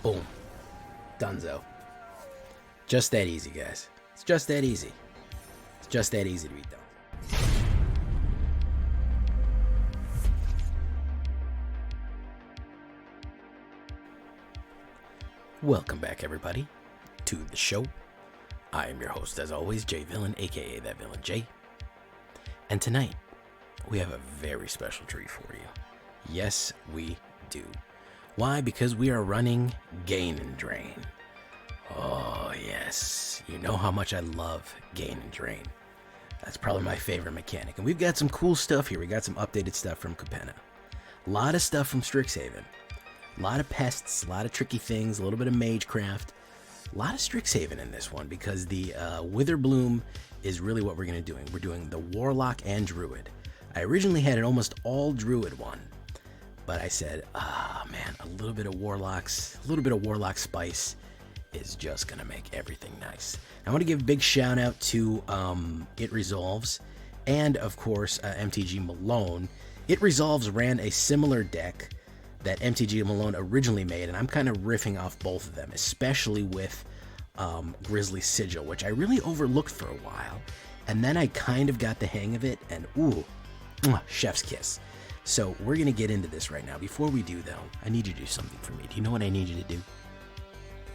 Boom. Dunzo. Just that easy, guys. It's just that easy. It's just that easy to be done. Welcome back, everybody, to the show. I am your host, as always, J Villain, aka That Villain J. And tonight, we have a very special treat for you. Yes, we do. Why? Because we are running Gain and Drain. Oh, yes. You know how much I love Gain and Drain. That's probably my favorite mechanic. And we've got some cool stuff here. We got some updated stuff from Capenna. A lot of stuff from Strixhaven. A lot of pests, a lot of tricky things, a little bit of Magecraft. A lot of Strixhaven in this one because the Witherbloom is really what we're going to do. We're doing the Warlock and Druid. I originally had an almost all Druid one, but I said, man, a little bit of Warlock spice is just going to make everything nice. I want to give a big shout out to It Resolves and, of course, MTG Malone. It Resolves ran a similar deck that MTG Malone originally made, and I'm kind of riffing off both of them, especially with Grisly Sigil, which I really overlooked for a while, and then I kind of got the hang of it, and ooh, chef's kiss. So we're going to get into this right now. Before we do, though, I need you to do something for me. Do you know what I need you to do?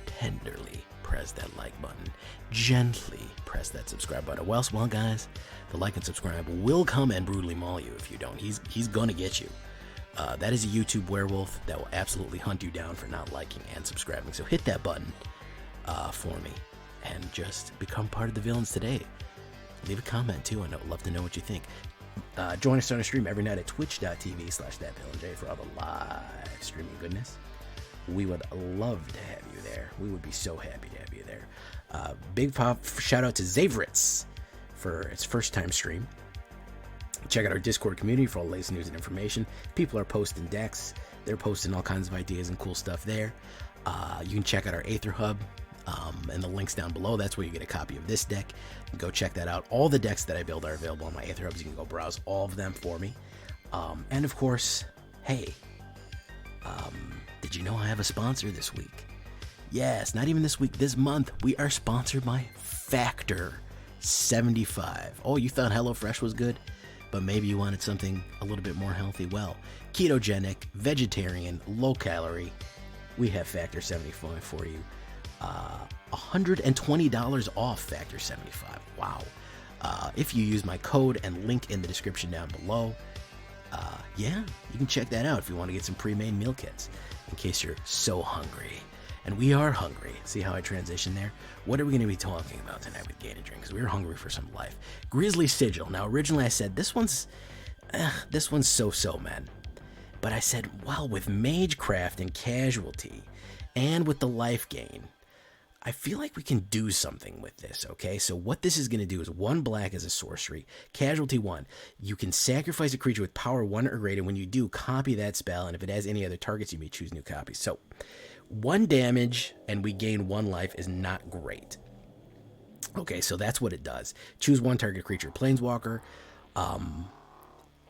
Tenderly press that like button. Gently press that subscribe button. Well, guys, the like and subscribe will come and brutally maul you if you don't. He's going to get you. That is a YouTube werewolf that will absolutely hunt you down for not liking and subscribing. So hit that button for me and just become part of the villains today. Leave a comment too, and I'd love to know what you think. Join us on a stream every night at twitch.tv/thatvillainej for all the live streaming goodness. We would love to have you there. We would be so happy to have you there. Big pop shout out to Zavritz for its first time stream. Check out our Discord community for all the latest news and information. People are posting decks. They're posting all kinds of ideas and cool stuff there. You can check out our AetherHub and the links down below. That's where you get a copy of this deck. Go check that out. All the decks that I build are available on my AetherHubs. You can go browse all of them for me. And of course, hey, did you know I have a sponsor this week? Yes, not even this week, this month. We are sponsored by Factor 75. Oh, you thought HelloFresh was good? But maybe you wanted something a little bit more healthy. Well, ketogenic, vegetarian, low calorie, we have Factor 75 for you. $120 off Factor 75. Wow. If you use my code and link in the description down below, yeah, you can check that out if you want to get some pre-made meal kits in case you're so hungry. And we are hungry. See how I transition there? What are we going to be talking about tonight with Gain and Drain? Because we're hungry for some life. Grisly Sigil. Now, originally I said this one's so-so, man. But I said, well, with Magecraft and Casualty, and with the life gain, I feel like we can do something with this, okay? So what this is going to do is 1 black as a sorcery. Casualty 1. You can sacrifice a creature with power 1 or greater. When you do, copy that spell, and if it has any other targets, you may choose new copies. So 1 damage and we gain 1 life is not great. Okay, so that's what it does. Choose 1 target creature, Planeswalker.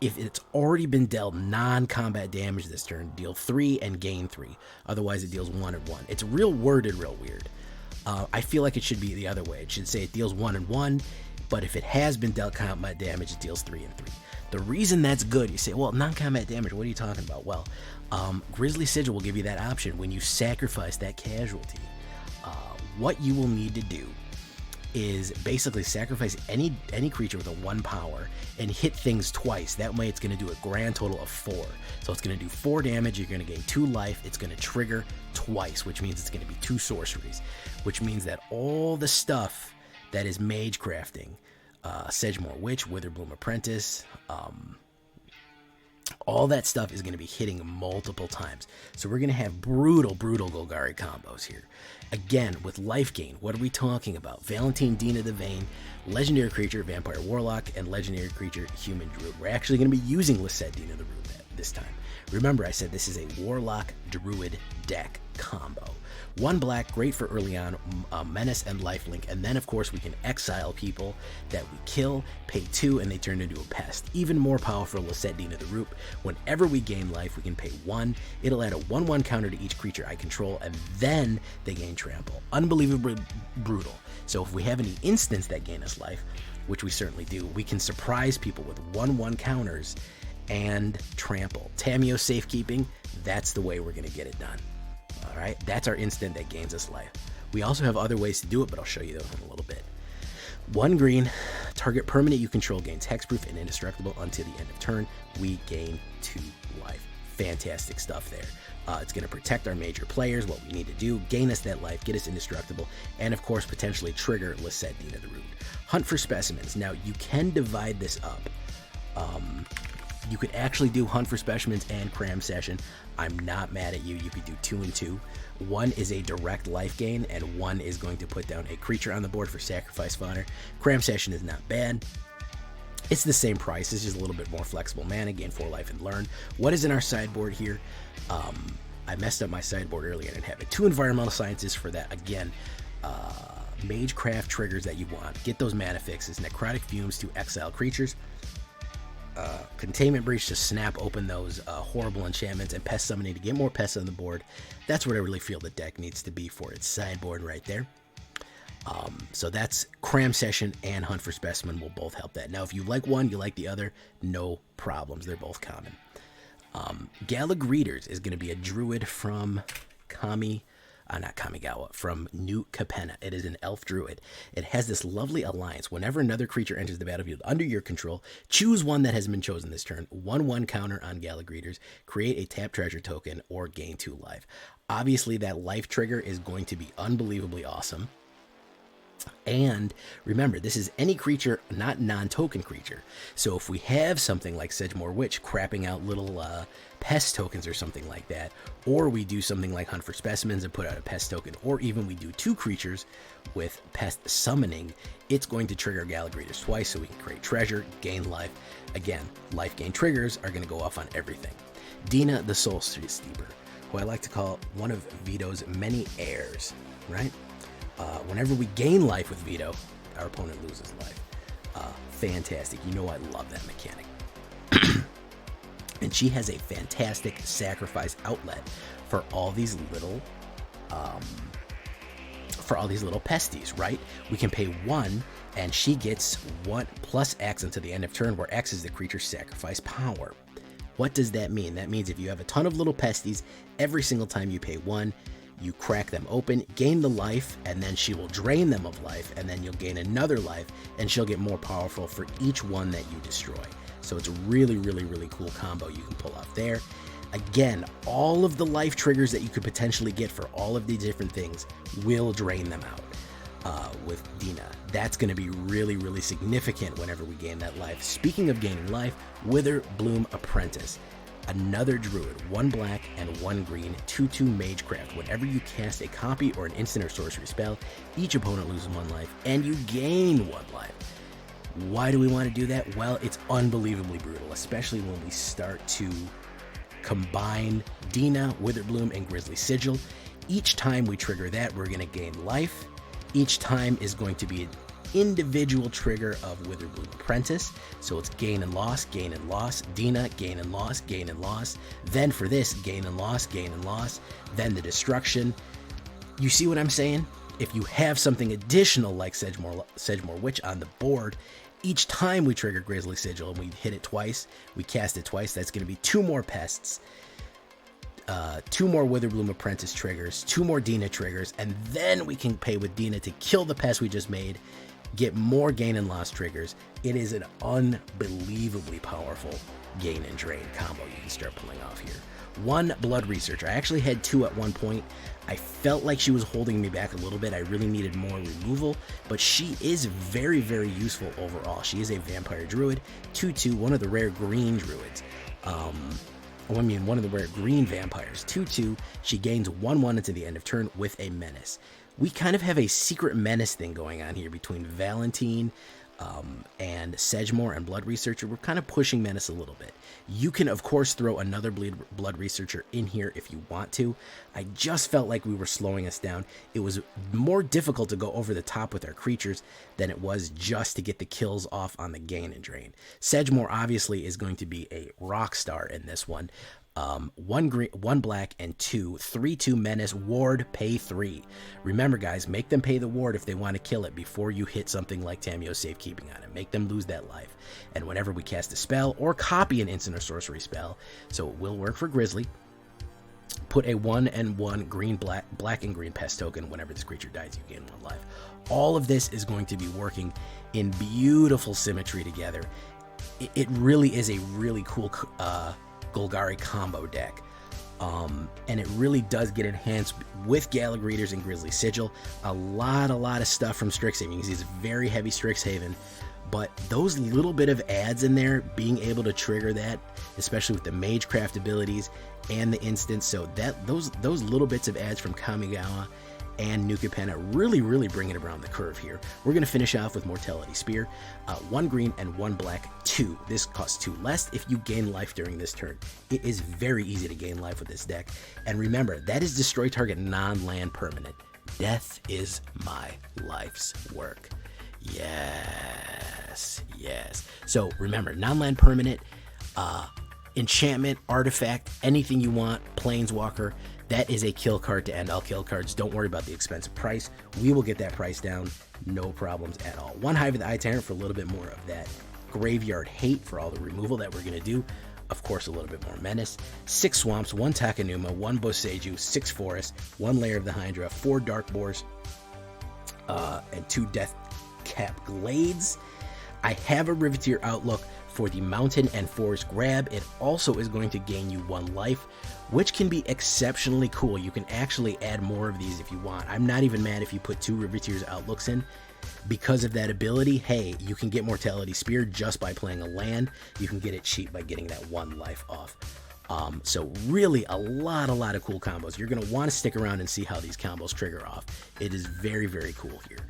If it's already been dealt non-combat damage this turn, deal 3 and gain 3. Otherwise, it deals 1 and 1. It's worded real weird. I feel like it should be the other way. It should say it deals 1 and 1, but if it has been dealt combat damage, it deals 3 and 3. The reason that's good, you say, well, non-combat damage, what are you talking about? Well, Grisly Sigil will give you that option when you sacrifice that casualty. What you will need to do is basically sacrifice any creature with a 1 power and hit things twice. That way it's going to do a grand total of 4. So it's going to do 4 damage, you're going to gain 2 life, it's going to trigger twice, which means it's going to be 2 sorceries, which means that all the stuff that is mage crafting, Sedgemoor Witch, Witherbloom Apprentice, all that stuff is going to be hitting multiple times. So we're going to have brutal Golgari combos here. Again, with life gain, what are we talking about? Valentin, Dina the Vayne, legendary creature, Vampire Warlock, and legendary creature, Human Druid. We're actually going to be using Lisette, Dina the this time. Remember, I said this is a Warlock Druid deck combo. 1 black, great for early on, Menace and Lifelink, and then of course we can exile people that we kill, pay 2, and they turn into a pest. Even more powerful, we'll set Dina the Root. Whenever we gain life, we can pay 1. It'll add a 1/1 counter to each creature I control, and then they gain trample. Unbelievably brutal. So if we have any instants that gain us life, which we certainly do, we can surprise people with 1/1 counters and trample. Tamiyo Safekeeping, that's the way we're going to get it done. All right, that's our instant that gains us life. We also have other ways to do it, but I'll show you those in a little bit. 1 green, target permanent you control gains hexproof and indestructible until the end of turn. We gain 2 life. Fantastic stuff there. It's going to protect our major players, what we need to do, gain us that life, get us indestructible, and of course potentially trigger Lisette Dina the Root. Hunt for specimens. Now you can divide this up. You could actually do Hunt for Specimens and Cram Session. I'm not mad at you. You could do 2 and 2. 1 is a direct life gain, and 1 is going to put down a creature on the board for sacrifice fodder. Cram Session is not bad. It's the same price. It's just a little bit more flexible mana, gain 4 life and learn. What is in our sideboard here? I messed up my sideboard earlier. I didn't have it. 2 environmental sciences for that. Again, Magecraft triggers that you want. Get those mana fixes. Necrotic Fumes to exile creatures. Containment Breach to snap open those horrible enchantments, and Pest Summoning to get more pests on the board. That's what I really feel the deck needs to be for its sideboard right there. So that's Cram Session and Hunt for Specimen will both help that. Now, if you like one, you like the other, no problems. They're both common. Gala Greeters is going to be a druid from from New Capenna. It is an elf druid. It has this lovely alliance. Whenever another creature enters the battlefield under your control, choose one that has been chosen this turn. 1/1 counter on Gala Greeters. Create a tap treasure token or gain 2 life. Obviously, that life trigger is going to be unbelievably awesome. And remember, this is any creature, not non-token creature. So if we have something like Sedgemoor Witch crapping out little pest tokens or something like that, or we do something like Hunt for Specimens and put out a pest token, or even we do 2 creatures with pest summoning, it's going to trigger Gala Greeters twice, so we can create treasure, gain life. Again, life gain triggers are going to go off on everything. Dina the Soul Steeper, who I like to call one of Vito's many heirs, right? Whenever we gain life with Vito, our opponent loses life. Fantastic. You know I love that mechanic. And she has a fantastic sacrifice outlet for all these little pesties, right? We can pay 1, and she gets 1 plus X until the end of turn, where X is the creature's sacrifice power. What does that mean? That means if you have a ton of little pesties, every single time you pay 1, you crack them open, gain the life, and then she will drain them of life, and then you'll gain another life, and she'll get more powerful for each one that you destroy. So it's a really, really, really cool combo you can pull off there. Again, all of the life triggers that you could potentially get for all of these different things will drain them out with Dina. That's going to be really, really significant whenever we gain that life. Speaking of gaining life, Witherbloom Apprentice. Another druid, 1 black and 1 green, 2/2 Magecraft. Whenever you cast a copy or an instant or sorcery spell, each opponent loses 1 life, and you gain 1 life. Why do we want to do that? Well, it's unbelievably brutal, especially when we start to combine Dina, Witherbloom, and Grisly Sigil. Each time we trigger that, we're going to gain life. Each time is going to be an individual trigger of Witherbloom Apprentice. So it's gain and loss, gain and loss. Dina, gain and loss, gain and loss. Then for this, gain and loss, gain and loss. Then the destruction. You see what I'm saying? If you have something additional like Sedgemoor Witch on the board, each time we trigger Grisly Sigil and we hit it twice, we cast it twice, that's going to be 2 more pests, 2 more Witherbloom Apprentice triggers, 2 more Dina triggers, and then we can pay with Dina to kill the pest we just made, get more gain and loss triggers. It is an unbelievably powerful gain and drain combo you can start pulling off here. 1 Blood Researcher. I actually had 2 at one point. I felt like she was holding me back a little bit. I really needed more removal, but she is very, very useful overall. She is a vampire druid, 2/2, one of the rare green druids. One of the rare green vampires, 2/2. She gains 1/1 until the end of turn with a menace. We kind of have a secret menace thing going on here between Valentin, And Sedgemoor and Blood Researcher, we're kind of pushing Menace a little bit. You can, of course, throw another Blood Researcher in here if you want to. I just felt like we were slowing us down. It was more difficult to go over the top with our creatures than it was just to get the kills off on the gain and drain. Sedgemoor obviously is going to be a rock star in this one. 1 green, 1 black, and 2 3/2 menace ward, pay 3. Remember, guys, make them pay the ward if they want to kill it before you hit something like Tamiyo Safekeeping on it. Make them lose that life. And whenever we cast a spell or copy an instant or sorcery spell, so it will work for Grisly, put a 1/1 green black and green pest token. Whenever this creature dies, you gain 1 life. All of this is going to be working in beautiful symmetry together. It really is a really cool Golgari combo deck, and it really does get enhanced with Gala Greeters and Grisly Sigil. A lot of stuff from Strixhaven. You can see it's very heavy Strixhaven, but those little bit of adds in there, being able to trigger that, especially with the Magecraft abilities and the instance, so that those little bits of adds from Kamigawa and New Capenna really bringing it around the curve here. We're going to finish off with Mortality Spear. 1 green and 1 black, 2. This costs 2 less if you gain life during this turn. It is very easy to gain life with this deck. And remember, that is destroy target non-land permanent. Death is my life's work. Yes. So remember, non-land permanent, enchantment, artifact, anything you want, planeswalker. That is a kill card to end all kill cards. Don't worry about the expensive price. We will get that price down, no problems at all. 1 Hive of the Eye Tyrant for a little bit more of that graveyard hate for all the removal that we're going to do. Of course, a little bit more menace. 6 Swamps, 1 Takenuma, 1 Boseiju, 6 Forests, 1 Lair of the Hydra, 4 Darkbores, and 2 Deathcap Glades. I have a Riveteer Outlook for the Mountain and Forest Grab. It also is going to gain you 1 life, which can be exceptionally cool. You can actually add more of these if you want. I'm not even mad if you put 2 Riveteers Outlooks in. Because of that ability, hey, you can get Mortality Spear just by playing a land. You can get it cheap by getting that 1 life off. So really a lot of cool combos. You're going to want to stick around and see how these combos trigger off. It is very cool here.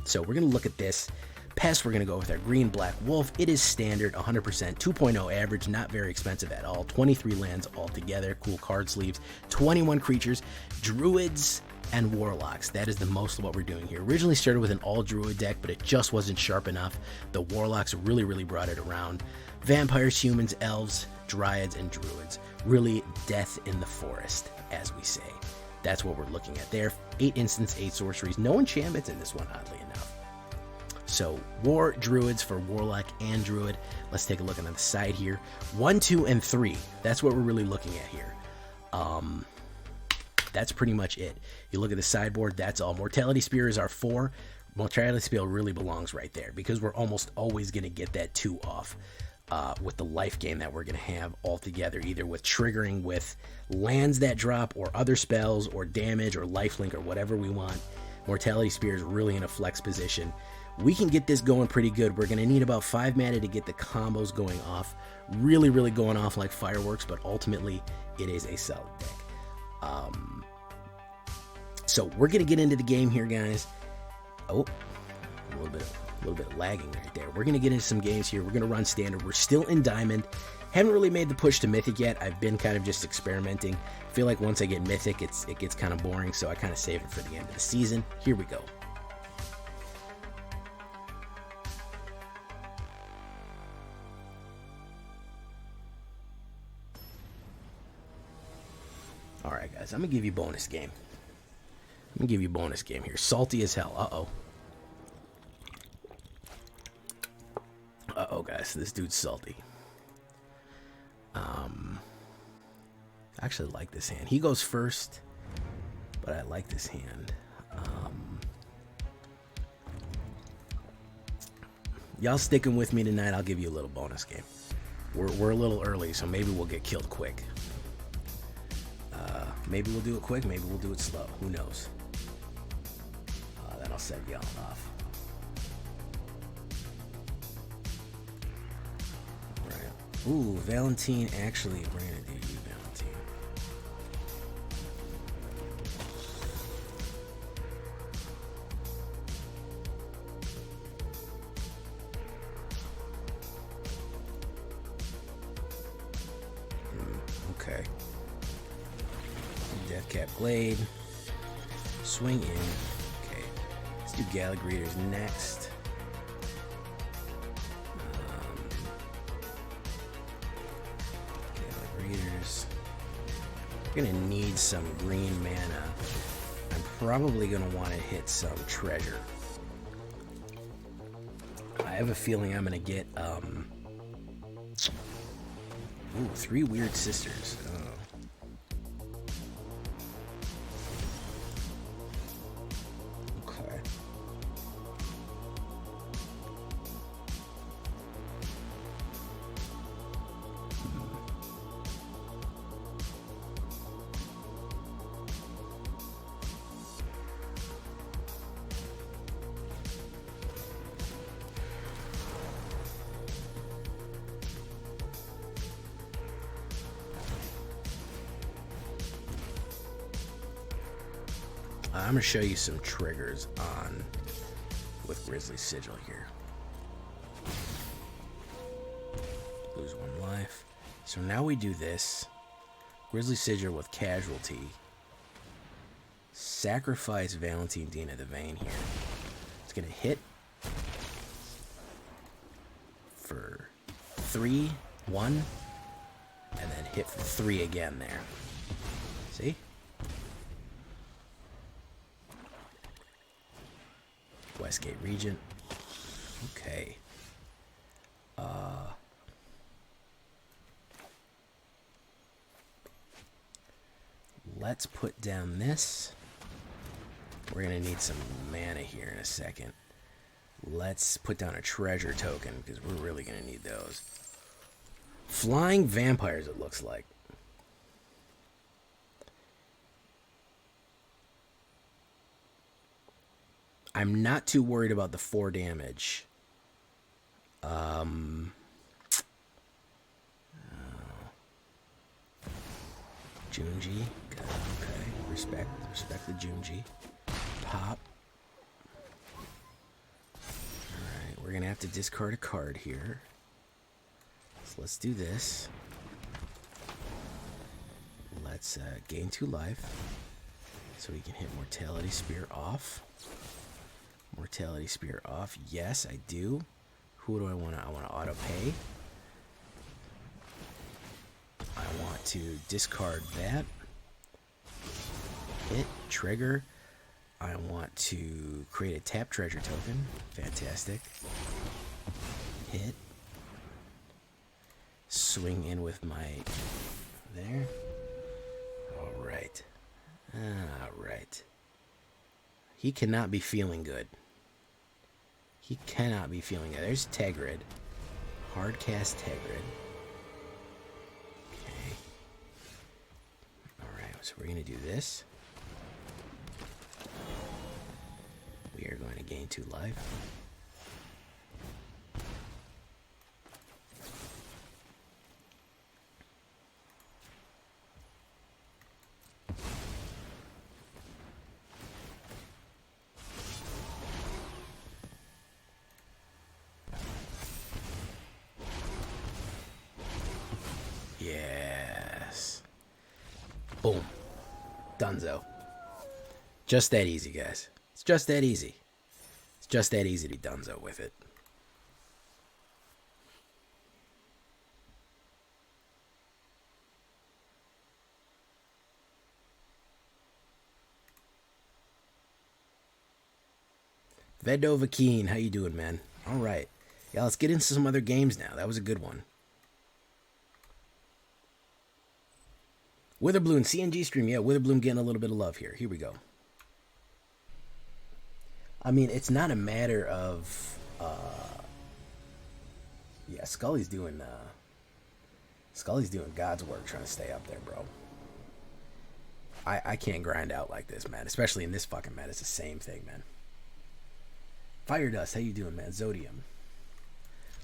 So we're going to look at this. Pest, we're going to go with our green black wolf. It is standard 100%, 2.0 average, not very expensive at all. 23 lands altogether, cool card sleeves, 21 creatures, druids and warlocks. That is the most of what we're doing here. Originally started with an all druid deck, but it just wasn't sharp enough. The warlocks really brought it around. Vampires, humans, elves, dryads, and druids. Really death in the forest, as we say. That's what we're looking at there. 8 instants, 8 sorceries, no enchantments in this one, oddly enough. So war druids for warlock and druid. Let's take a look on the side here. 1, 2, and 3. That's what we're really looking at here. That's pretty much it. You look at the sideboard, that's all. Mortality Spear is our 4. Mortality Spear really belongs right there because we're almost always going to get that 2 off with the life gain that we're going to have altogether, either with triggering with lands that drop or other spells or damage or lifelink or whatever we want. Mortality Spear is really in a flex position. We can get this going pretty good. We're going to need about 5 mana to get the combos going off. Really going off like fireworks, but ultimately it is a solid deck. So we're going to get into the game here, guys. Oh, a little bit lagging right there. We're going to get into some games here. We're going to run standard. We're still in Diamond. Haven't really made the push to Mythic yet. I've been kind of just experimenting. I feel like once I get Mythic, it gets kind of boring, so I kind of save it for the end of the season. Here we go. Alright guys, I'm going to give you bonus game. Here. Salty as hell. Uh-oh guys, this dude's salty. I actually like this hand. He goes first, but I like this hand. Y'all sticking with me tonight, I'll give you a little bonus game. We're a little early, so maybe we'll get killed quick. Maybe we'll do it quick, maybe we'll do it slow. Who knows? That'll set y'all off. Right. Ooh, Valentin actually. We're gonna do you, Valentin. Deathcap Glade. Swing in. Okay. Let's do Gala Greeters next. Gala Greeters. We're gonna need some green mana. I'm probably gonna want to hit some treasure. I have a feeling I'm gonna get ooh, 3 weird sisters. Oh. Okay. I'm going to show you some triggers on with Grisly Sigil here. Lose 1 life. So now we do this. Grisly Sigil with Casualty. Sacrifice Valentin, Dina, the Vein here. It's going to hit for 3, 1, and then hit for 3 again there. See? Westgate Regent. Okay. Let's put down this. We're gonna need some mana here in a second. Let's put down a treasure token because we're really gonna need those. Flying vampires, it looks like. I'm not too worried about the 4 damage. Junji. Okay. Respect the Junji. Pop. Alright, we're gonna have to discard a card here. So let's do this. Let's gain 2 life. So we can hit Mortality Spear off. Mortality Spear off. Yes, I do. Who do I want to? I want to auto pay. I want to discard that. Hit. Trigger. I want to create a tap treasure token. Fantastic. Hit. Swing in with my... There. Alright. Alright. He cannot be feeling good. He cannot be feeling good. There's Tegrid. Hardcast Tegrid. Okay. Alright, so we're going to do this. We are going to gain 2 life. Yes. Boom. Dunzo. Just that easy, guys. It's just that easy. It's just that easy to be dunzo with it. Vedova Keen, how you doing, man? All right. Yeah, let's get into some other games now. That was a good one. Witherbloom, CNG stream. Yeah, Witherbloom getting a little bit of love here. Here we go. I mean, it's not a matter of... yeah, Scully's doing God's work trying to stay up there, bro. I can't grind out like this, man. Especially in this fucking meta. It's the same thing, man. Fire Dust, how you doing, man? Zodium.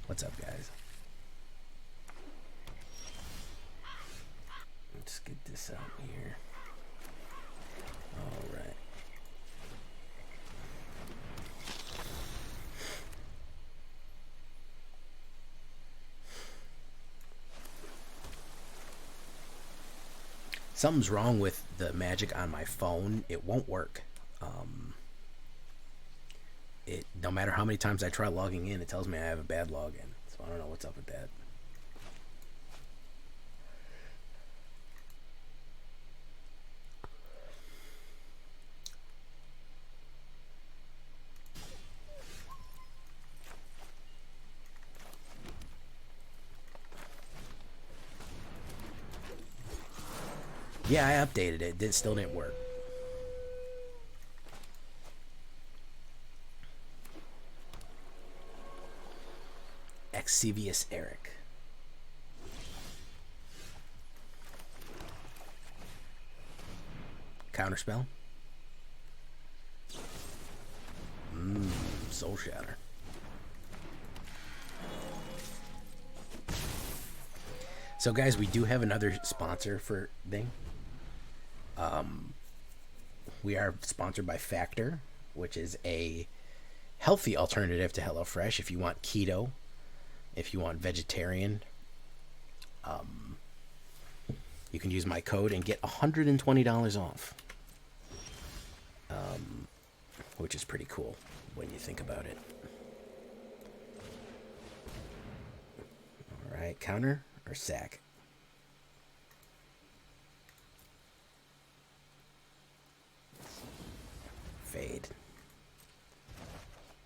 What's up, guys? Let's get this out here. All right. Something's wrong with the magic on my phone. It won't work. No matter how many times I try logging in, it tells me I have a bad login. So I don't know what's up with that. Yeah, I updated it. It still didn't work. Exvius Eric. Counterspell. Soul Shatter. So guys, we do have another sponsor for thing. We are sponsored by Factor, which is a healthy alternative to HelloFresh if you want keto, if you want vegetarian. You can use my code and get $120 off, which is pretty cool when you think about it. All right, counter or sack? Fade.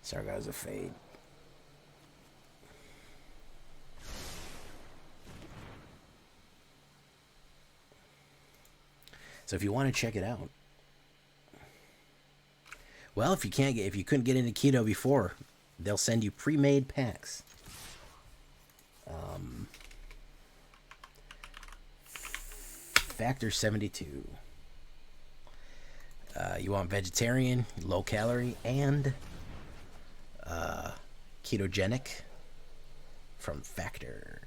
Sargau's a fade. So if you want to check it out, well, if you couldn't get into keto before, they'll send you pre-made packs. Factor 72. You want vegetarian, low calorie, and ketogenic from Factor.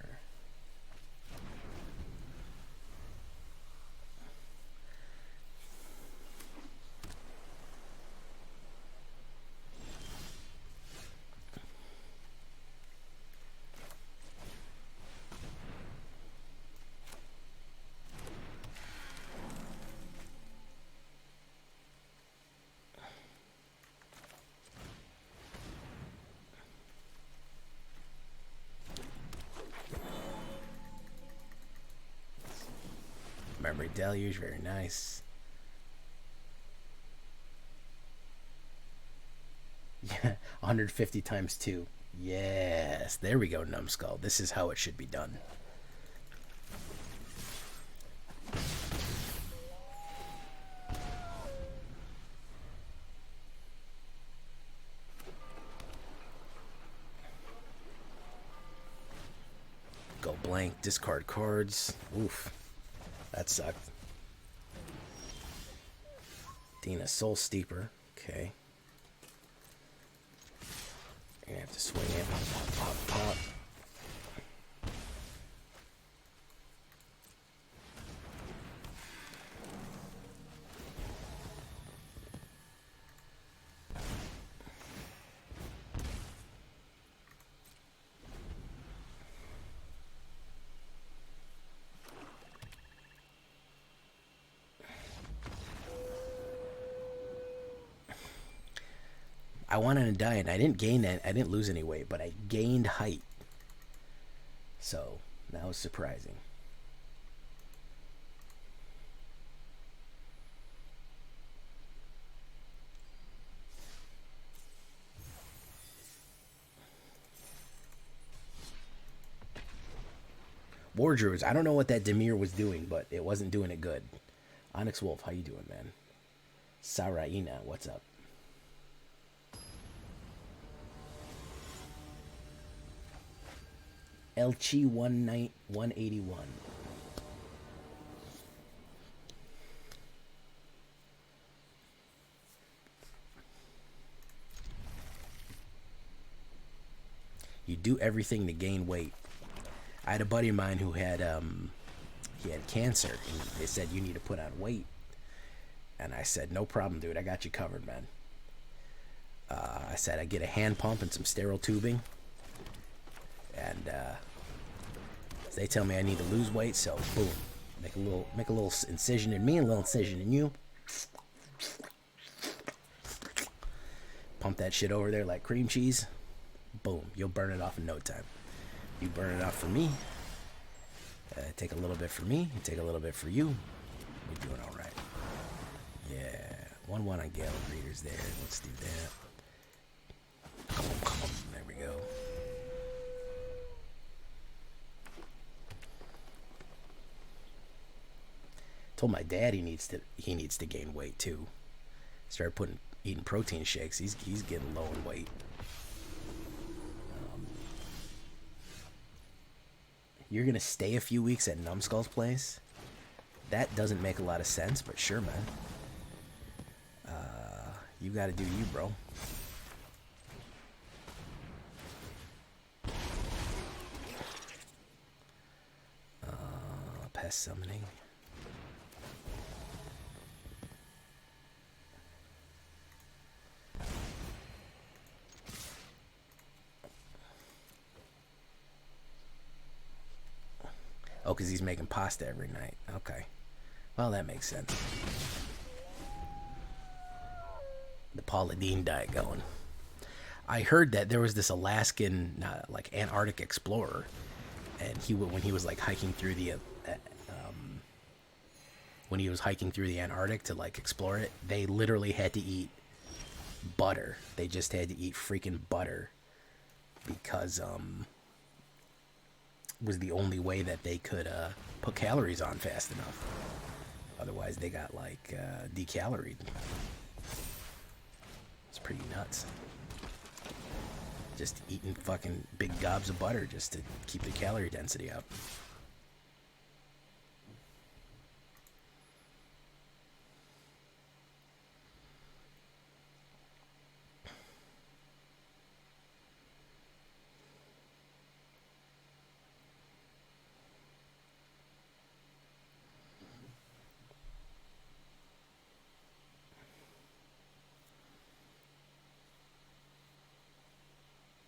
Memory Deluge, very nice. Yeah, 150 times 2. Yes, there we go, Numbskull. This is how it should be done. Go blank, discard cards. Oof. That sucked. Dina, Soul Steeper. Okay. You're gonna have to swing it. Pop, pop, pop. I went on a diet and I didn't gain that. I didn't lose any weight, but I gained height. So that was surprising. War Druids. I don't know what that Demir was doing, but it wasn't doing it good. Onyx Wolf, how you doing, man? Saraina, what's up? Elchi 181. You do everything to gain weight. I had a buddy of mine who had he had cancer, and they said you need to put on weight. And I said, no problem, dude. I got you covered, man. I said I get a hand pump and some sterile tubing. And they tell me I need to lose weight, so boom, Make a little incision in me, and a little incision in you. Pump that shit over there like cream cheese. Boom, you'll burn it off in no time. You burn it off for me. Take a little bit for me. Take a little bit for you. We're doing all right. Yeah, 1-1 on Gala Greeters there. Let's do that. There we go. Told my dad he needs to gain weight too. Started eating protein shakes. He's getting low in weight. You're gonna stay a few weeks at Numbskull's place? That doesn't make a lot of sense, but sure, man. You gotta do you, bro. Pest summoning. Oh, because he's making pasta every night. Okay. Well, that makes sense. The Paula Deen diet going. I heard that there was this Alaskan, like Antarctic explorer, and when he was like hiking through the Antarctic to like explore it, they literally had to eat butter. They just had to eat freaking butter because was the only way that they could put calories on fast enough. Otherwise, they got like decaloried. It's pretty nuts. Just eating fucking big gobs of butter just to keep the calorie density up.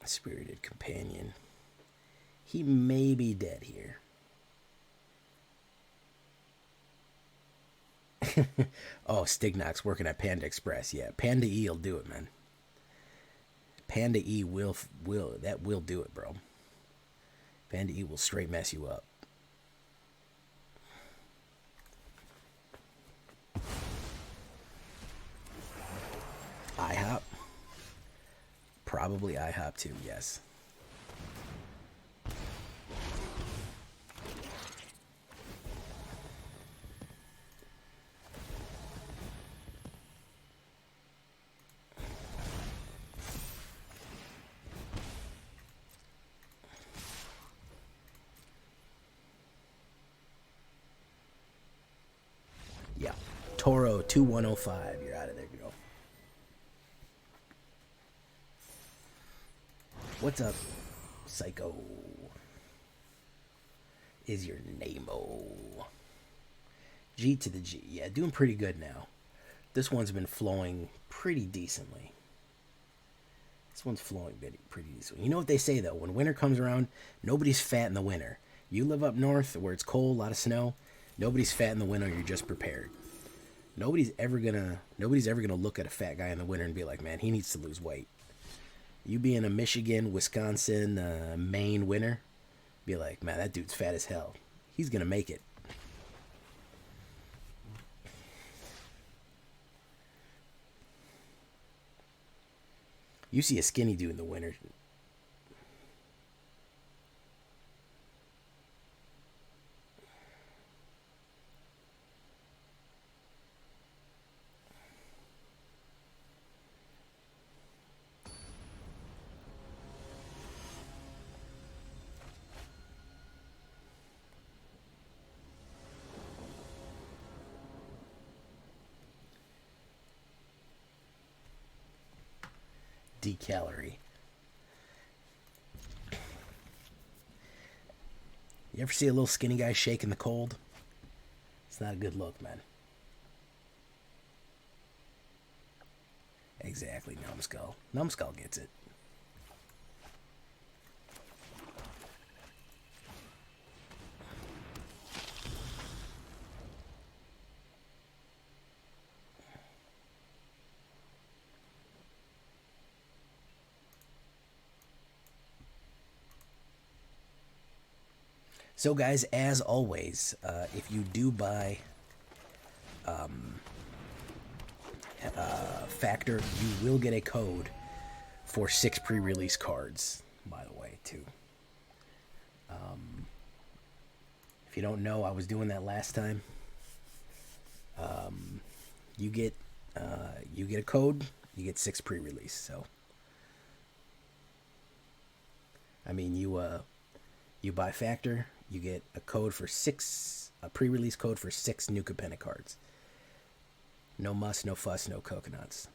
Spirited Companion. He may be dead here. Oh, Stignox working at Panda Express. Yeah, Panda E will do it, man. Panda E will do it, bro. Panda E will straight mess you up. IHOP. Probably IHOP too, yes. Yeah. Toro 2105, you're out of there, girl. What's up, Psycho? Is your name-o? G to the G. Yeah, doing pretty good now. This one's been flowing pretty decently. This one's flowing pretty decently. You know what they say, though? When winter comes around, nobody's fat in the winter. You live up north where it's cold, a lot of snow. Nobody's fat in the winter. You're just prepared. Nobody's ever gonna look at a fat guy in the winter and be like, man, he needs to lose weight. You be in a Michigan, Wisconsin, Maine winter, be like, man, that dude's fat as hell. He's gonna make it. You see a skinny dude in the winter. Decalorie. You ever see a little skinny guy shake in the cold? It's not a good look, man. Exactly, Numbskull. Numbskull gets it. So guys, as always, if you do buy Factor, you will get a code for 6 pre-release cards, by the way, too. If you don't know, I was doing that last time. You get a code, you get 6 pre-release. So, I mean, you buy Factor, you get a code for 6, a pre-release code for 6 new Capenna cards. No muss, no fuss, no coconuts.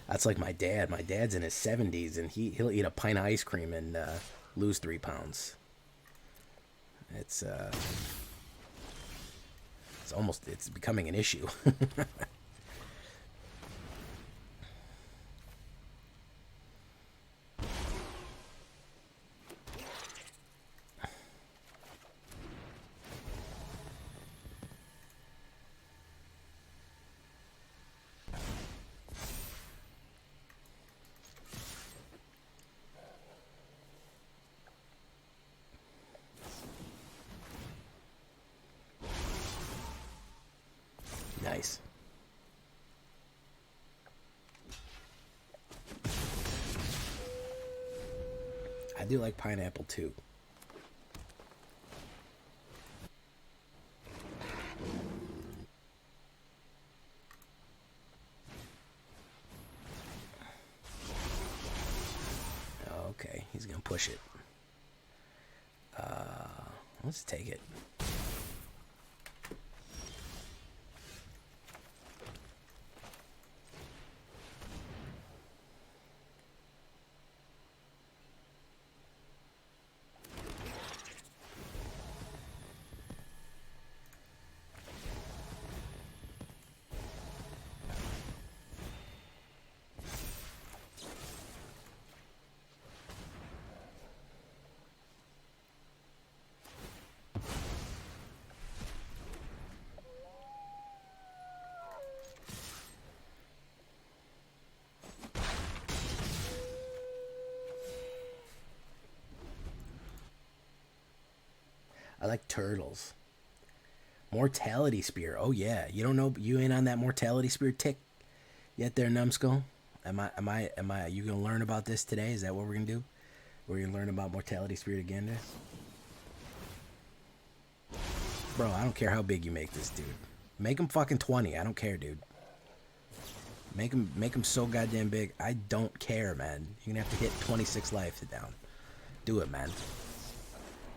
That's like my dad. My dad's in his 70s, and he'll eat a pint of ice cream and lose 3 pounds. It's becoming an issue. Nice. I do like pineapple too. Okay, he's gonna push it. Let's take it. I like turtles. Mortality Spear. Oh yeah. You don't know, you ain't on that Mortality Spear tick yet there, Numbskull? You gonna learn about this today? Is that what we're gonna do? We're gonna learn about Mortality Spear again? Bro, I don't care how big you make this dude. Make him fucking 20. I don't care, dude. Make him so goddamn big. I don't care, man. You're gonna have to hit 26 life to down. Do it, man.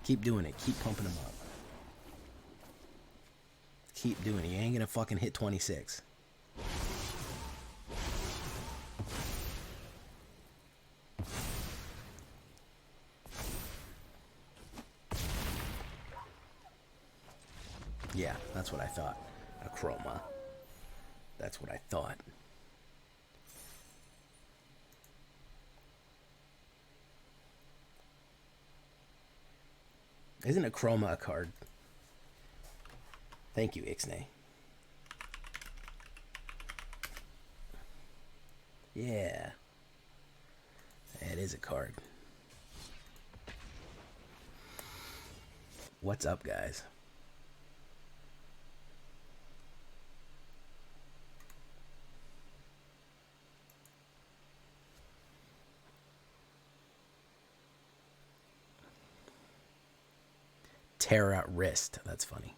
Keep doing it. Keep pumping him up. Keep doing it. You ain't gonna fucking hit 26. Yeah, that's what I thought. A chroma. That's what I thought. Isn't a chroma a card? Thank you, Ixnay. Yeah. It is a card. What's up, guys? Terra wrist. That's funny.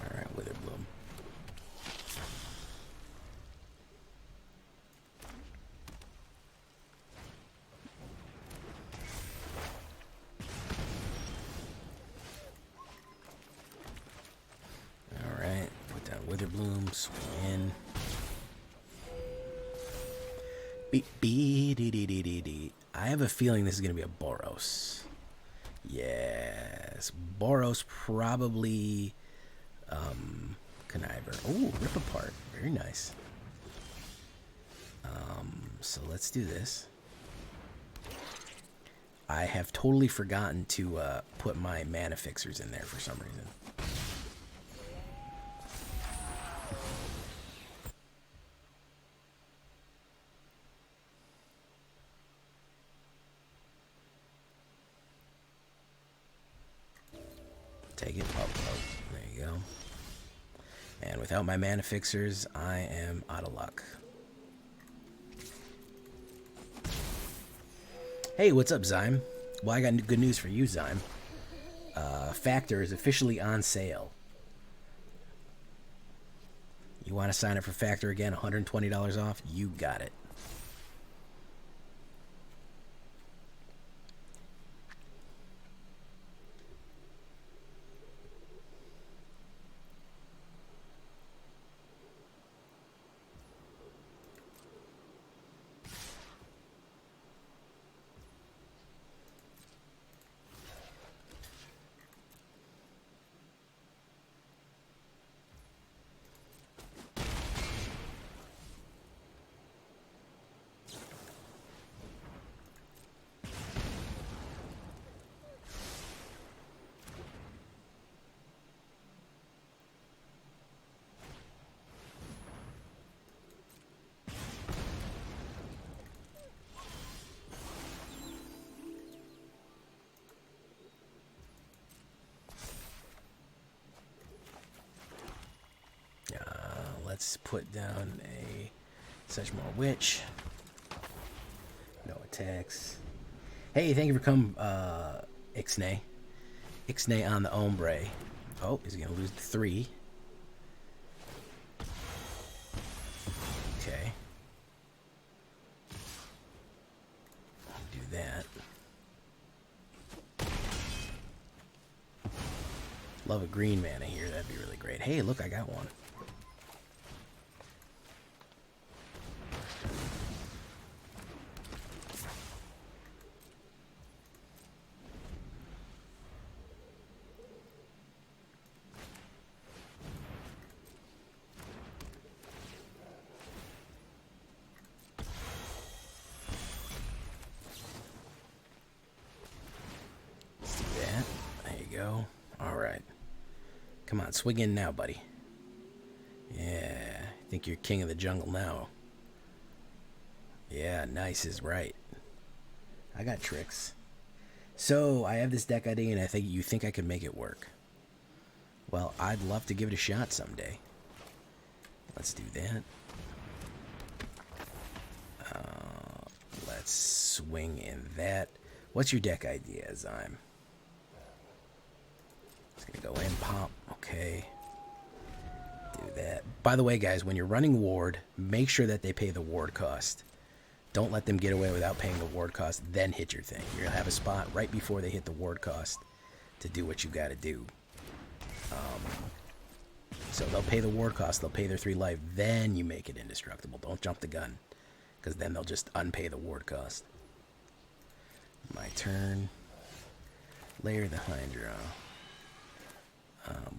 All right, Witherbloom. Witherbloom, swing in. I have a feeling this is going to be a Boros. Yes. Boros probably Conniver. Oh, Rip Apart. Very nice. So let's do this. I have totally forgotten to put my mana fixers in there for some reason. Take it. Oh, there you go. And without my mana fixers, I am out of luck. Hey, what's up, Zyme? Well, I got good news for you, Zyme. Factor is officially on sale. You want to sign up for Factor again, $120 off? You got it. Let's put down a Sedgemoor Witch. No attacks. Hey, thank you for coming, Ixnay. Ixnay on the Ombre. Oh, he's going to lose the 3. Okay. Do that. Love a green mana here. That'd be really great. Hey, look, I got one. Come on, swing in now, buddy. Yeah, I think you're king of the jungle now. Yeah, nice is right. I got tricks. So, I have this deck idea, and I think you think I could make it work. Well, I'd love to give it a shot someday. Let's do that. Let's swing in that. What's your deck idea, Zyme? It's gonna go in, pop. Okay. Do that. By the way, guys, when you're running ward, make sure that they pay the ward cost. Don't let them get away without paying the ward cost, then hit your thing. You're gonna have a spot right before they hit the ward cost to do what you gotta do. So they'll pay the ward cost, they'll pay their 3 life, then you make it indestructible. Don't jump the gun, because then they'll just unpay the ward cost. My turn. Lair the Hydra.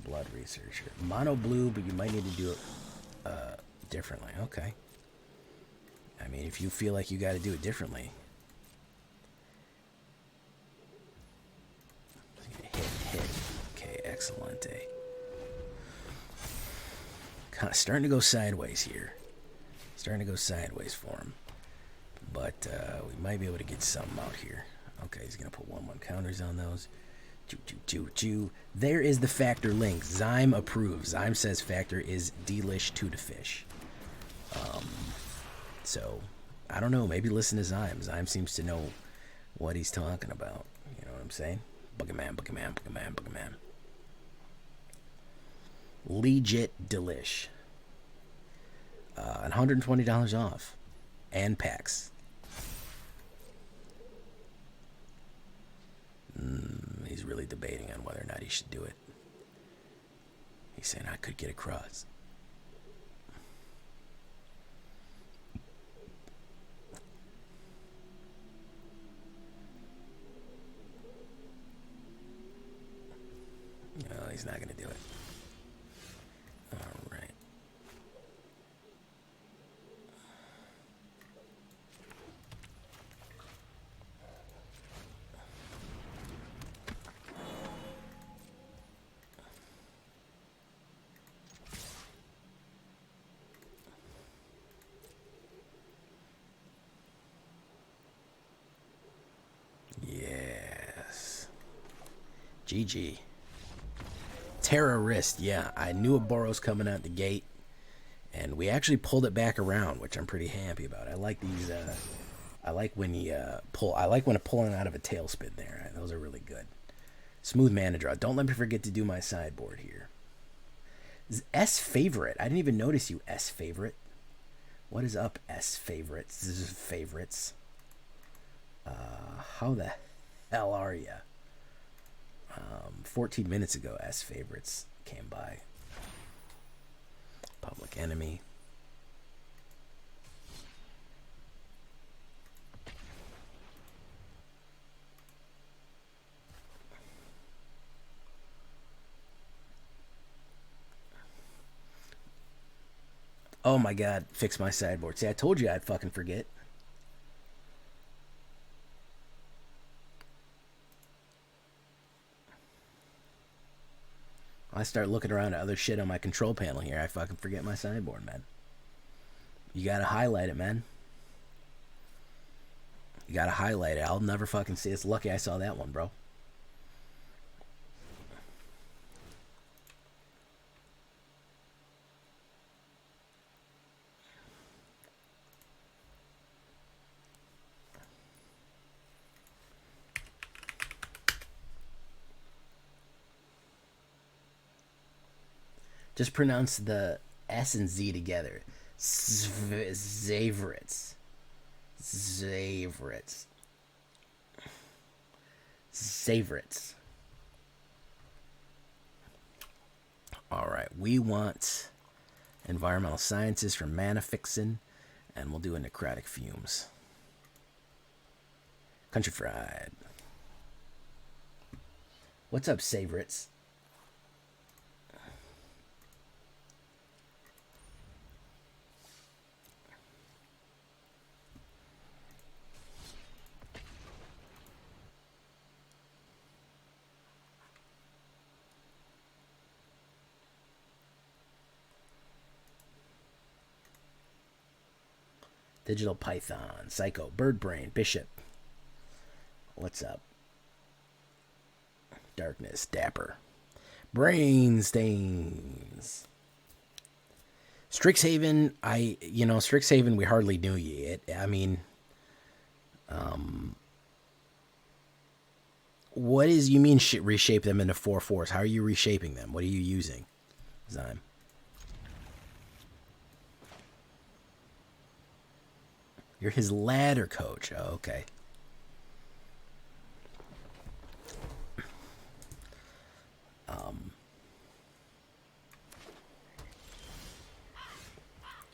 Blood Researcher. Mono blue, but you might need to do it differently. Okay. I mean, if you feel like you got to do it differently. Hit. Okay, excellent. Kind of starting to go sideways here. Starting to go sideways for him. But we might be able to get something out here. Okay, he's going to put 1/1 counters on those. There is the Factor link. Zyme approves. Zyme says Factor is delish to the fish. So, I don't know. Maybe listen to Zyme. Zyme seems to know what he's talking about. You know what I'm saying? Boogeyman. Legit delish. $120 off. And packs. He's really debating on whether or not he should do it. He's saying I could get across. No, he's not going to do it. All right. Yes. GG. Terrorist, yeah. I knew a Boros coming out the gate, and we actually pulled it back around, which I'm pretty happy about. I like these, I like when you I like when pulling out of a tailspin there. Those are really good. Smooth mana draw. Don't let me forget to do my sideboard here. S favorite. I didn't even notice you, S favorite. What is up, S favorites? This is favorites. How the hell are you? 14 minutes ago, S favorites came by. Public Enemy. Oh my god, fix my sideboard. See, I told you I'd fucking forget. I start looking around at other shit on my control panel here, I fucking forget my sideboard, man. You gotta highlight it, man. You gotta highlight it. I'll never fucking see it. It's lucky I saw that one, bro. Just pronounce the S and Z together. Zavrits. Zavrits. Zavrits. Alright, we want environmental sciences for mana fixin', and we'll do a necrotic fumes. Country fried. What's up, Zavrits? Digital Python, Psycho, Birdbrain, Bishop. What's up? Darkness, Dapper. Brain Stains. Strixhaven, Strixhaven, we hardly knew you. What is, you mean reshape them into 4/4s? How are you reshaping them? What are you using, Zyme? You're his ladder coach. Oh, okay.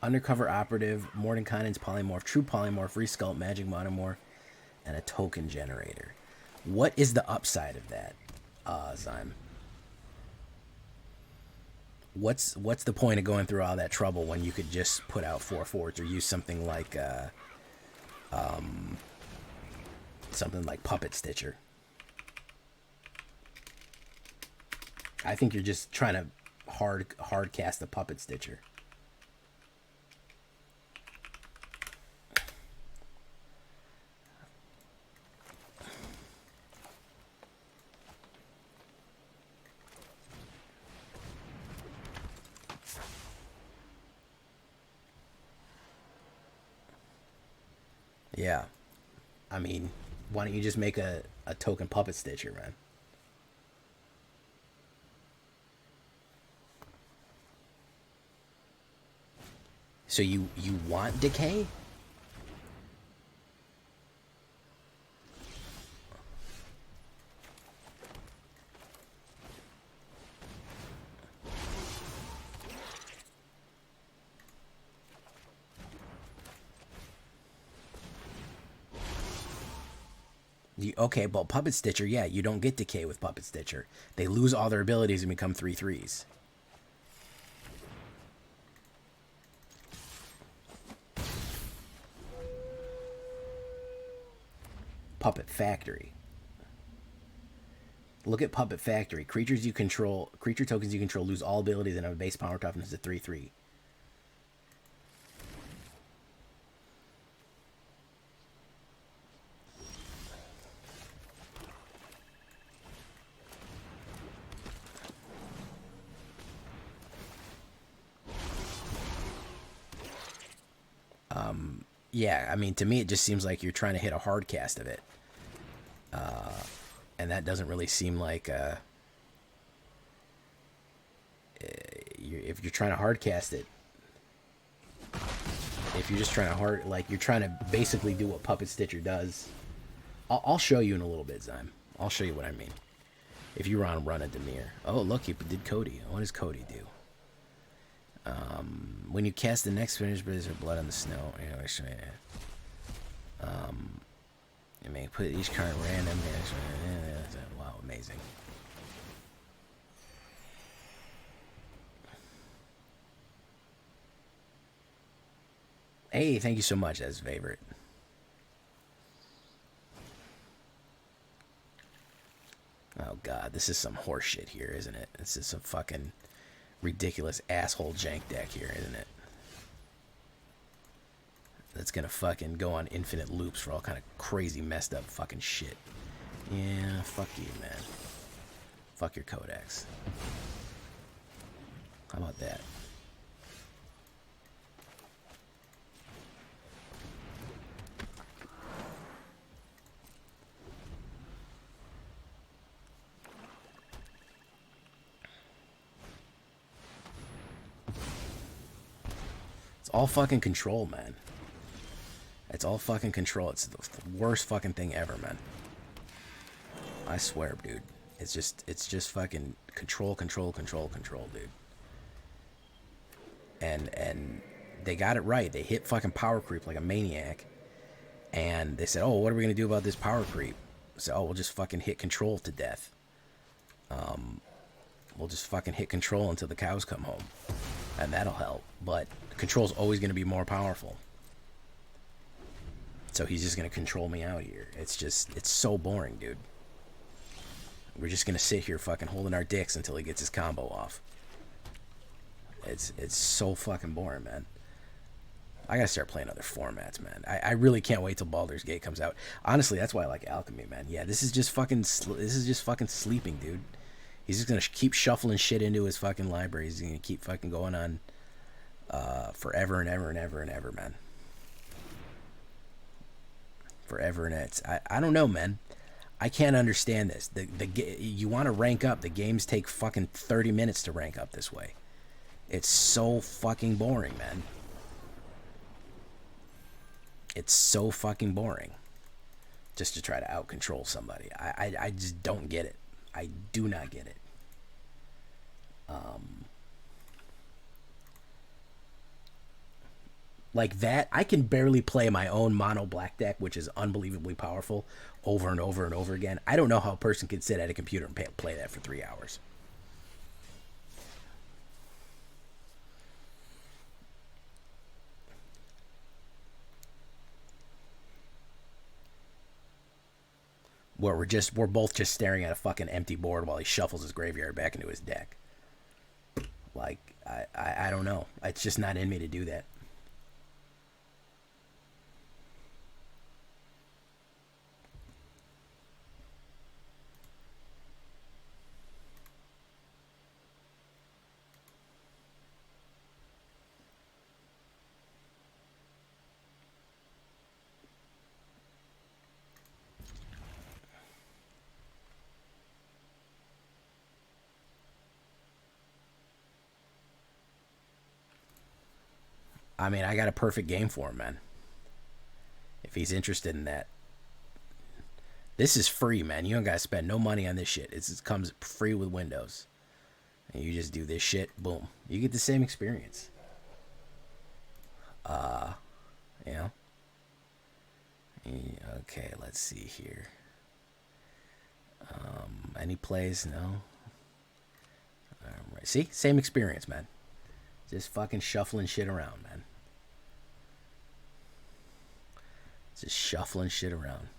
Undercover Operative, Mordenkainen's Polymorph, True Polymorph, Resculpt, Magic Monomorph, and a token generator. What is the upside of that, Zyme? What's the point of going through all that trouble when you could just put out 4/4s or use something like Puppet Stitcher? I think you're just trying to hard cast the Puppet Stitcher. Yeah. I mean, why don't you just make a token Puppet Stitcher, man? So you want decay? Okay, but Puppet Stitcher, yeah, you don't get decay with Puppet Stitcher. They lose all their abilities and become 3/3s. Puppet Factory. Look at Puppet Factory. Creature tokens you control lose all abilities and have a base power toughness of 3/3. Yeah, I mean, to me, it just seems like you're trying to hit a hard cast of it. And that doesn't really seem like... if you're trying to hard cast it... If you're just trying to hard... Like, you're trying to basically do what Puppet Stitcher does. I'll show you in a little bit, Zyme. I'll show you what I mean. If you run into Mire. Oh, look, he did Cody. What does Cody do? When you cast the next finished blaze or blood on the snow, you may put each card random. Wow, amazing. Hey, thank you so much. That's favorite. Oh god, this is some horse shit here, isn't it? This is some fucking ridiculous asshole jank deck here, isn't it? That's gonna fucking go on infinite loops for all kind of crazy messed up fucking shit. Yeah, fuck you, man. Fuck your codex. How about that? All fucking control, man. It's all fucking control. It's the worst fucking thing ever, man. I swear, dude. It's just fucking control, dude. And they got it right. They hit fucking power creep like a maniac. And they said, oh, what are we gonna do about this power creep? So, oh, we'll just fucking hit control to death. We'll just fucking hit control until the cows come home. And that'll help. But control's always going to be more powerful. So he's just going to control me out here. It's so boring, dude. We're just going to sit here fucking holding our dicks until he gets his combo off. It's so fucking boring, man. I got to start playing other formats, man. I really can't wait till Baldur's Gate comes out. Honestly, that's why I like Alchemy, man. Yeah, this is just fucking sleeping, dude. He's just going to keep shuffling shit into his fucking library. He's going to keep fucking going on forever and ever and ever and ever, man. Forever and it's... I don't know, man. I can't understand this. You want to rank up. The games take fucking 30 minutes to rank up this way. It's so fucking boring, man. It's so fucking boring. Just to try to out-control somebody. I just don't get it. I do not get it. Like that, I can barely play my own mono black deck, which is unbelievably powerful, over and over and over again. I don't know how a person can sit at a computer and play that for 3 hours. Where we're both just staring at a fucking empty board while he shuffles his graveyard back into his deck. Like, I don't know. It's just not in me to do that. I mean, I got a perfect game for him, man. If he's interested in that. This is free, man. You don't gotta spend no money on this shit. It comes free with Windows. And you just do this shit, boom. You get the same experience. You know? Okay, let's see here. Any plays? No. Right. See? Same experience, man. Just fucking shuffling shit around, man. Just shuffling shit around.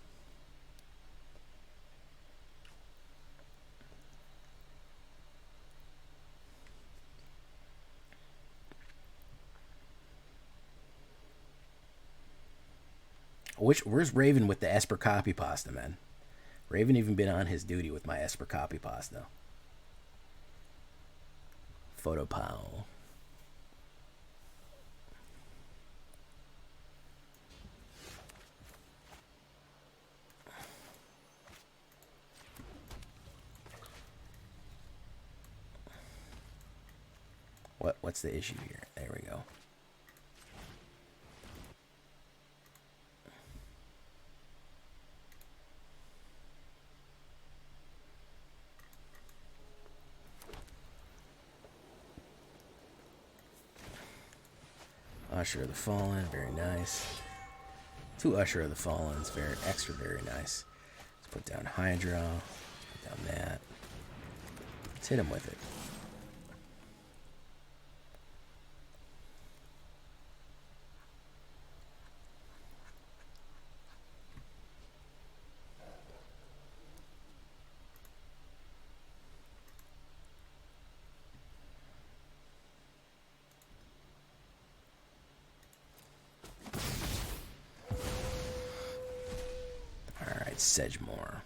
Where's Raven with the Esper copy pasta, man? Raven even been on his duty with my Esper copy pasta. Photo pal. What's the issue here? There we go. Usher of the Fallen, very nice. 2 Usher of the Fallen's, very nice. Let's put down Hydra. Put down that. Let's hit him with it. Sedgemoor.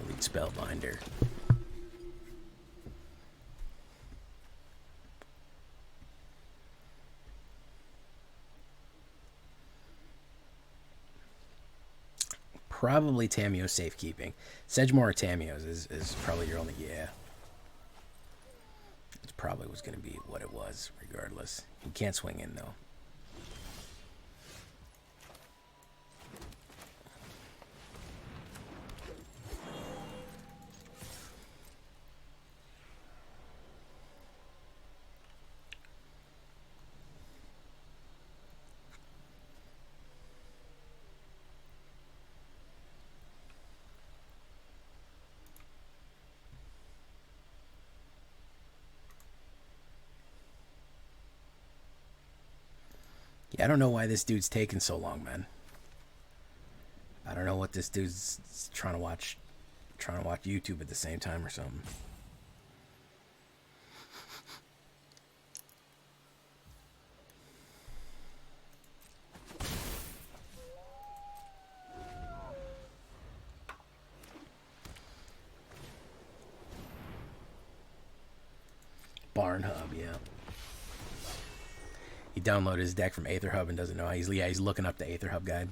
Elite Spellbinder. Probably Tamiyo Safekeeping. Sedgemoor or Tamiyo's is probably your only, yeah. It probably was going to be what it was, regardless. You can't swing in, though. Yeah, I don't know why this dude's taking so long, man. I don't know what this dude's trying to watch YouTube at the same time or something. Barn Hub, yeah. He downloaded his deck from AetherHub and doesn't know how he's looking up the AetherHub guide.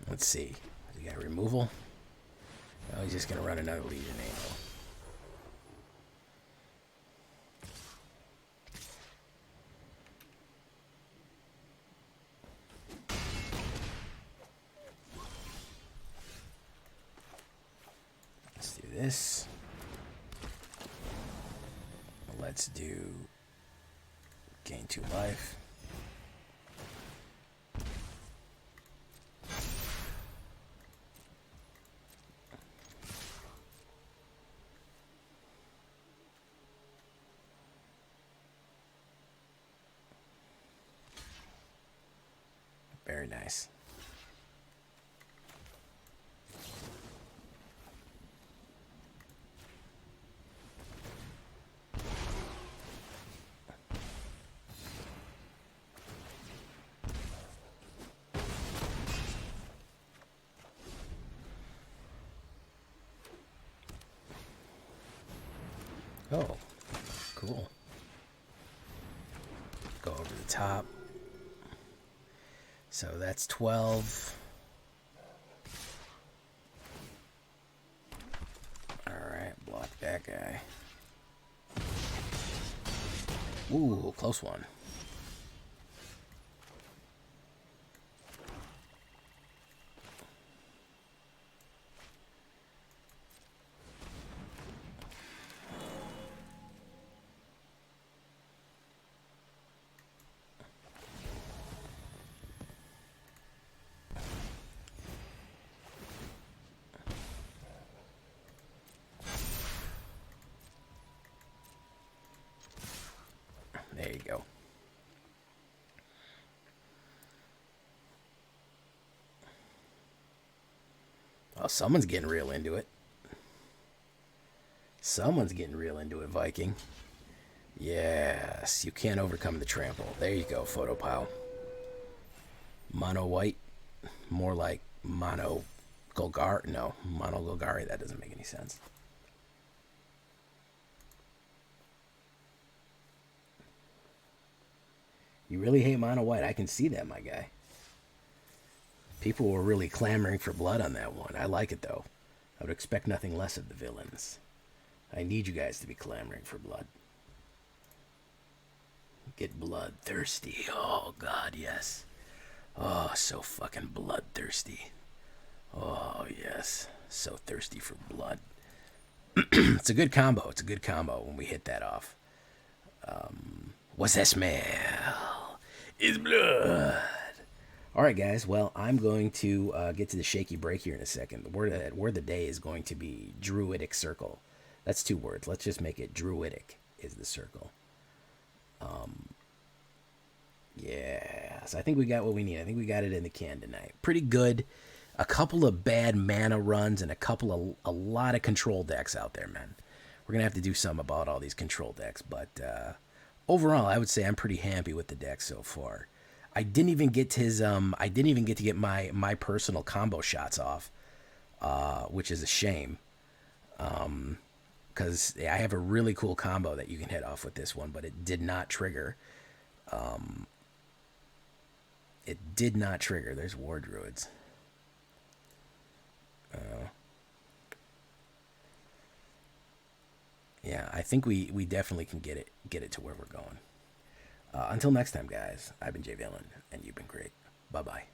Let's see. We got a removal. Oh, he's just going to run another Legion Angel. Let's do this. Let's do gain 2 life. Very nice. Oh, cool. top. So that's 12. Alright, block that guy. Ooh, close one. There you go. Oh, someone's getting real into it. Someone's getting real into it, Viking. Yes, you can't overcome the trample. There you go, Photopile. Mono white. More like mono Golgari. No, mono Golgari. That doesn't make any sense. You really hate mono white. I can see that, my guy. People were really clamoring for blood on that one. I like it, though. I would expect nothing less of the villains. I need you guys to be clamoring for blood. Get bloodthirsty. Oh, God, yes. Oh, so fucking bloodthirsty. Oh, yes. So thirsty for blood. It's a good combo. It's a good combo when we hit that off. What's that smell? It's blood. All right, guys. Well, I'm going to get to the shaky break here in a second. The word of the day is going to be Druidic Circle. That's 2 words. Let's just make it Druidic is the circle. Yeah. So I think we got what we need. I think we got it in the can tonight. Pretty good. A couple of bad mana runs and a lot of control decks out there, man. We're going to have to do something about all these control decks. But overall, I would say I'm pretty happy with the deck so far. I didn't even get to get my personal combo shots off, which is a shame. Because I have a really cool combo that you can hit off with this one, but it did not trigger. It did not trigger. There's War Druids. Yeah, I think we definitely can get it to where we're going. Until next time, guys, I've been Jay Villain, and you've been great. Bye-bye.